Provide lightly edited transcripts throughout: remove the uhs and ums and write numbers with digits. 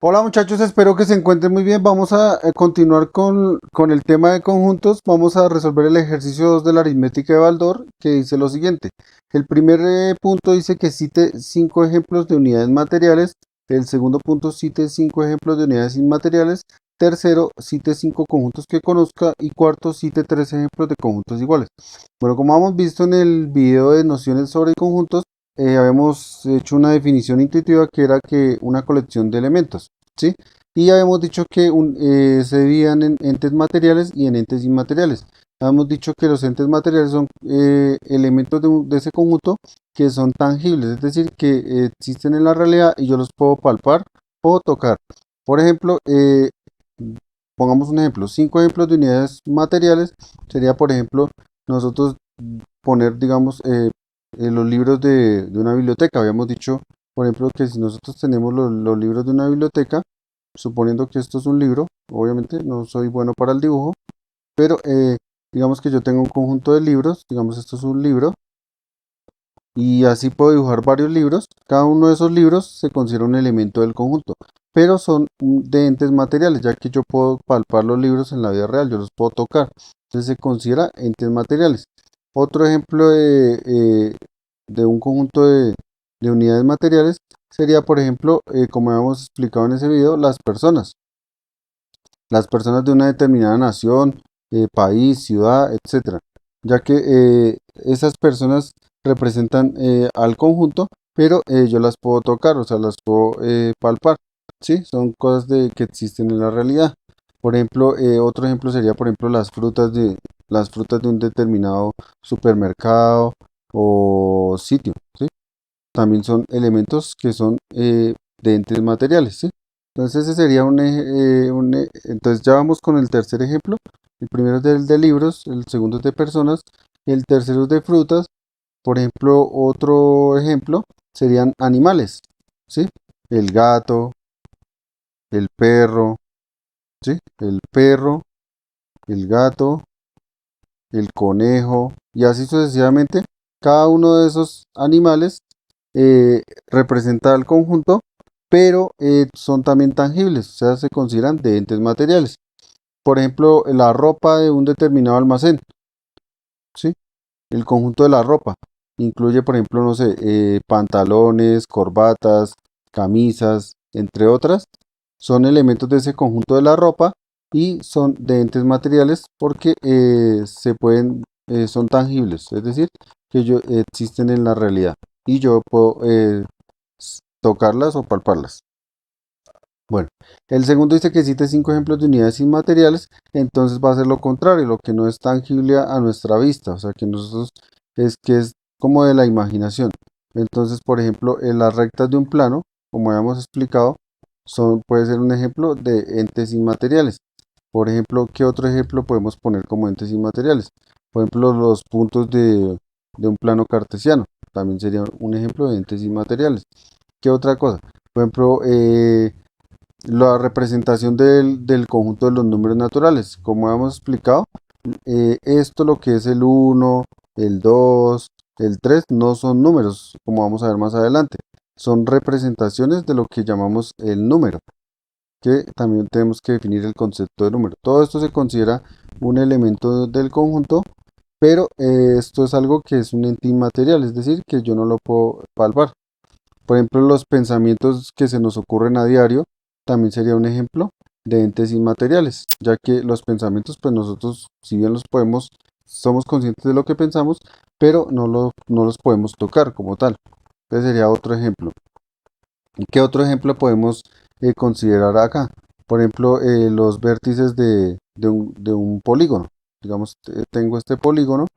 Hola muchachos, espero que se encuentren muy bien. Vamos a continuar con el tema de conjuntos. Vamos a resolver el ejercicio 2 de la aritmética de Baldor, que dice lo siguiente. El primer punto dice que cite 5 ejemplos de unidades materiales. El segundo punto cite 5 ejemplos de unidades inmateriales. Tercero, cite 5 conjuntos que conozca. Y cuarto, cite 3 ejemplos de conjuntos iguales. Bueno, como hemos visto en el video de nociones sobre conjuntos, habíamos hecho una definición intuitiva que era que una colección de elementos. ¿Sí? Y ya habíamos dicho que se dividían en entes materiales y en entes inmateriales. Habíamos dicho que los entes materiales son elementos de ese conjunto que son tangibles, es decir, que existen en la realidad y yo los puedo palpar o tocar. Por ejemplo, pongamos un ejemplo, 5 ejemplos de unidades materiales sería, por ejemplo, nosotros poner, digamos, los libros de una biblioteca. Habíamos dicho, por ejemplo, que si nosotros tenemos los libros de una biblioteca, suponiendo que esto es un libro, obviamente no soy bueno para el dibujo, pero digamos que yo tengo un conjunto de libros, digamos esto es un libro, y así puedo dibujar varios libros. Cada uno de esos libros se considera un elemento del conjunto, pero son de entes materiales, ya que yo puedo palpar los libros en la vida real, yo los puedo tocar, entonces se considera entes materiales. Otro ejemplo de un conjunto de unidades materiales sería, por ejemplo, como habíamos explicado en ese video, las personas de una determinada nación, país, ciudad, etcétera, ya que esas personas representan al conjunto, pero yo las puedo tocar, o sea, las puedo palpar, ¿sí? Son cosas que existen en la realidad. Por ejemplo, otro ejemplo sería, por ejemplo, las frutas de un determinado supermercado o sitio, ¿sí? También son elementos que son de entes materiales, ¿sí? Entonces ese sería entonces ya vamos con el tercer ejemplo. El primero es de libros, el segundo es de personas, el tercero es de frutas. Por ejemplo, otro ejemplo serían animales, ¿sí? El gato, el perro, ¿sí? El perro, el gato, el conejo y así sucesivamente. Cada uno de esos animales representa el conjunto, pero son también tangibles, o sea, se consideran de entes materiales. Por ejemplo, la ropa de un determinado almacén, ¿sí? El conjunto de la ropa incluye, por ejemplo, no sé, pantalones, corbatas, camisas, entre otras. Son elementos de ese conjunto de la ropa y son de entes materiales porque son tangibles, es decir, que existen en la realidad y yo puedo tocarlas o palparlas. Bueno, el segundo dice que cite 5 ejemplos de unidades inmateriales, entonces va a ser lo contrario, lo que no es tangible a nuestra vista, o sea que nosotros es como de la imaginación. Entonces, por ejemplo, en las rectas de un plano, como habíamos explicado, puede ser un ejemplo de entes inmateriales. Por ejemplo, ¿qué otro ejemplo podemos poner como entes inmateriales? Por ejemplo, los puntos de un plano cartesiano, también sería un ejemplo de entes inmateriales. ¿Qué otra cosa? Por ejemplo, la representación del conjunto de los números naturales. Como hemos explicado, esto lo que es el uno, el 2, el 3 no son números, como vamos a ver más adelante. Son representaciones de lo que llamamos el número, que también tenemos que definir el concepto de número. Todo esto se considera un elemento del conjunto, pero esto es algo que es un ente inmaterial, es decir, que yo no lo puedo palpar. Por ejemplo, los pensamientos que se nos ocurren a diario también sería un ejemplo de entes inmateriales, ya que los pensamientos, pues nosotros, si bien los podemos, somos conscientes de lo que pensamos, pero no los podemos tocar como tal. Entonces sería otro ejemplo. ¿Y qué otro ejemplo podemos considerar acá? Por ejemplo, los vértices de un polígono. Digamos, tengo este polígono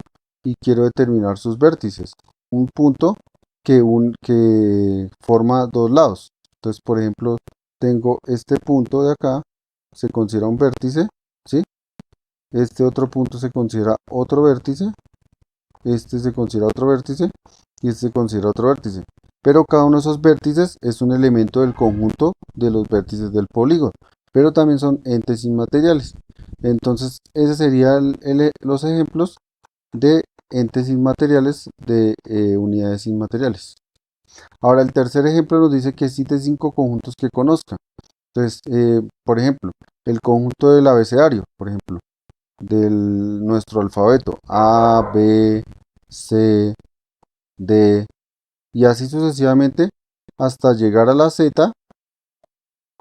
y quiero determinar sus vértices. Un punto que forma dos lados. Entonces, por ejemplo, tengo este punto de acá, se considera un vértice, ¿sí? Este otro punto se considera otro vértice, este se considera otro vértice y este se considera otro vértice. Pero cada uno de esos vértices es un elemento del conjunto de los vértices del polígono, pero también son entes inmateriales. Entonces, ese serían los ejemplos de entes inmateriales de unidades inmateriales. Ahora, el tercer ejemplo nos dice que cite 5 conjuntos que conozca. Entonces, por ejemplo, el conjunto del abecedario, por ejemplo, de nuestro alfabeto, A, B, C, D, y así sucesivamente hasta llegar a la Z,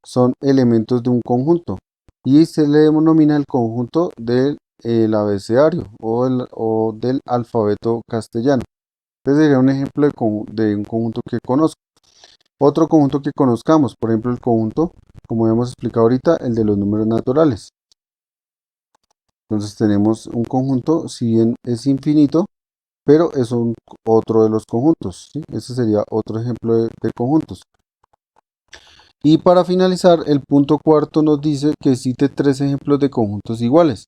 son elementos de un conjunto y se le denomina el conjunto del el abecedario o del alfabeto castellano. Este sería un ejemplo de un conjunto que conozco. Otro conjunto que conozcamos, por ejemplo, el conjunto, como hemos explicado ahorita, el de los números naturales. Entonces tenemos un conjunto, si bien es infinito, pero es otro de los conjuntos, ¿sí? Ese sería otro ejemplo de conjuntos. Y para finalizar, el punto cuarto nos dice que cite tres ejemplos de conjuntos iguales.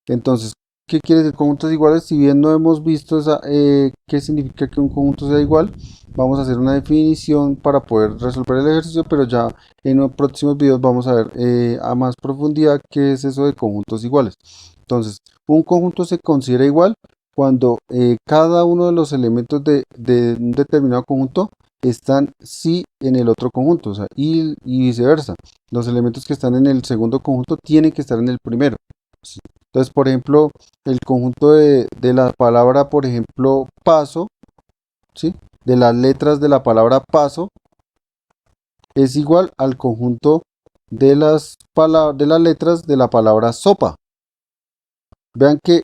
Entonces, ¿qué quiere decir conjuntos iguales? Si bien no hemos visto qué significa que un conjunto sea igual, vamos a hacer una definición para poder resolver el ejercicio, pero ya en los próximos videos vamos a ver a más profundidad qué es eso de conjuntos iguales. Entonces, un conjunto se considera igual cuando cada uno de los elementos de un determinado conjunto están sí en el otro conjunto, o sea, y viceversa. Los elementos que están en el segundo conjunto tienen que estar en el primero. ¿Sí? Entonces, por ejemplo, el conjunto de la palabra, por ejemplo, paso, ¿sí? De las letras de la palabra paso, es igual al conjunto de las letras de la palabra sopa. Vean que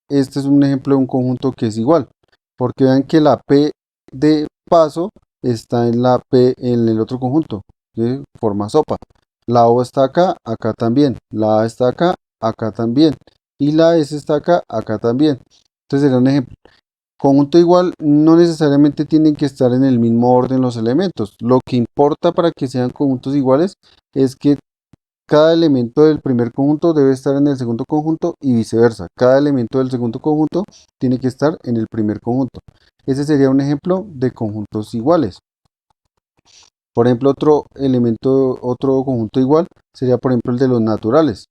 este es un ejemplo de un conjunto que es igual, porque vean que la P de paso está en la P en el otro conjunto, ¿sí? Forma sopa. La O está acá, acá también. La A está acá, acá también. Y la S está acá, acá también. Entonces sería un ejemplo. Conjunto igual no necesariamente tienen que estar en el mismo orden los elementos. Lo que importa para que sean conjuntos iguales es que cada elemento del primer conjunto debe estar en el segundo conjunto y viceversa. Cada elemento del segundo conjunto tiene que estar en el primer conjunto. Ese sería un ejemplo de conjuntos iguales. Por ejemplo, otro elemento, otro conjunto igual sería, por ejemplo, el de los naturales.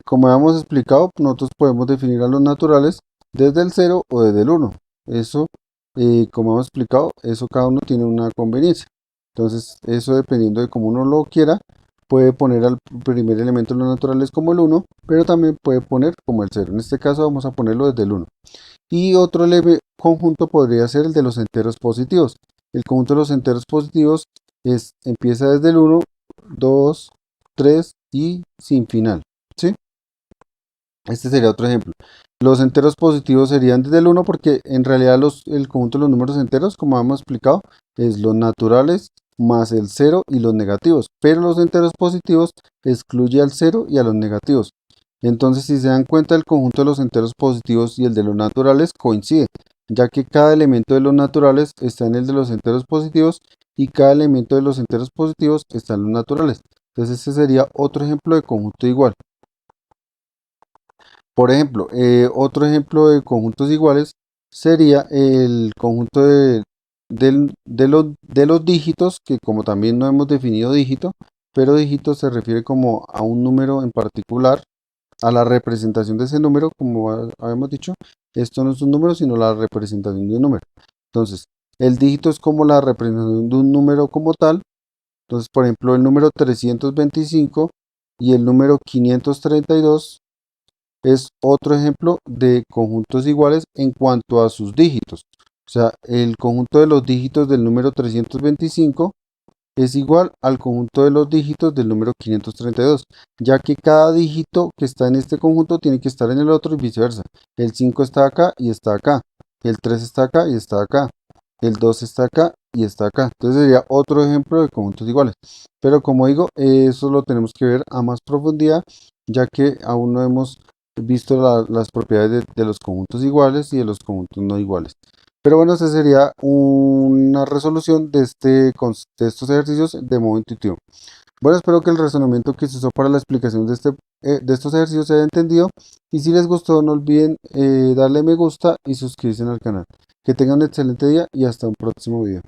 Como habíamos explicado, nosotros podemos definir a los naturales desde el 0 o desde el 1. Eso, como hemos explicado, eso cada uno tiene una conveniencia. Entonces, eso dependiendo de cómo uno lo quiera, puede poner al primer elemento de los naturales como el 1, pero también puede poner como el 0. En este caso vamos a ponerlo desde el 1. Y otro leve conjunto podría ser el de los enteros positivos. El conjunto de los enteros positivos empieza desde el 1, 2, 3 y sin final. ¿Sí? Este sería otro ejemplo. Los enteros positivos serían desde el 1 porque en realidad el conjunto de los números enteros, como hemos explicado, es los naturales más el 0 y los negativos. Pero los enteros positivos excluye al 0 y a los negativos. Entonces, si se dan cuenta, el conjunto de los enteros positivos y el de los naturales coincide, ya que cada elemento de los naturales está en el de los enteros positivos y cada elemento de los enteros positivos está en los naturales. Entonces, este sería otro ejemplo de conjunto igual. Por ejemplo, otro ejemplo de conjuntos iguales sería el conjunto de los dígitos, que como también no hemos definido dígito, pero dígito se refiere como a un número en particular, a la representación de ese número, como habíamos dicho, esto no es un número, sino la representación de un número. Entonces, el dígito es como la representación de un número como tal. Entonces, por ejemplo, el número 325 y el número 532 es otro ejemplo de conjuntos iguales en cuanto a sus dígitos. O sea, el conjunto de los dígitos del número 325 es igual al conjunto de los dígitos del número 532, ya que cada dígito que está en este conjunto tiene que estar en el otro y viceversa. El 5 está acá y está acá. El 3 está acá y está acá. El 2 está acá y está acá. Entonces sería otro ejemplo de conjuntos iguales. Pero como digo, eso lo tenemos que ver a más profundidad, ya que aún no hemos visto las propiedades de los conjuntos iguales y de los conjuntos no iguales. Pero bueno, esa sería una resolución de estos ejercicios de modo intuitivo. Bueno, espero que el razonamiento que se usó para la explicación de estos ejercicios se haya entendido. Y si les gustó, no olviden darle me gusta y suscribirse al canal. Que tengan un excelente día y hasta un próximo video.